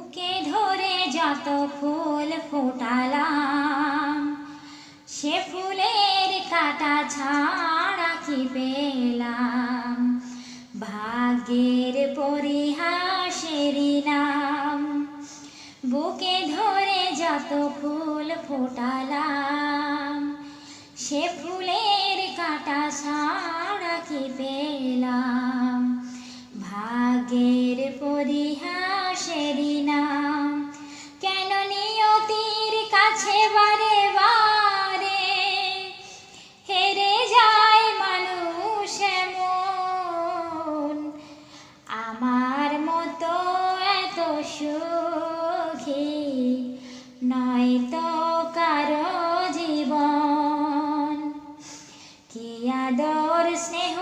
বুকে ধরে যত ফুল ফোটালাম, সে ফুলের কাটা ছাড়া কি পেলাম। ভাগ্যের পরিহাসেরই নাম। বুকে ধরে যত ফুল ফোটালাম, সে ফুলের কাটা ছাড়া কি পেলাম। ভাগ্যের পরিহাসেরই নাম। কেন নিয়তির কাছে বারে বারে হেরে যায় মানুষ এমন। আমার মতো এত সুখী নয়তো কারো জীবন। কি আদর স্নেহ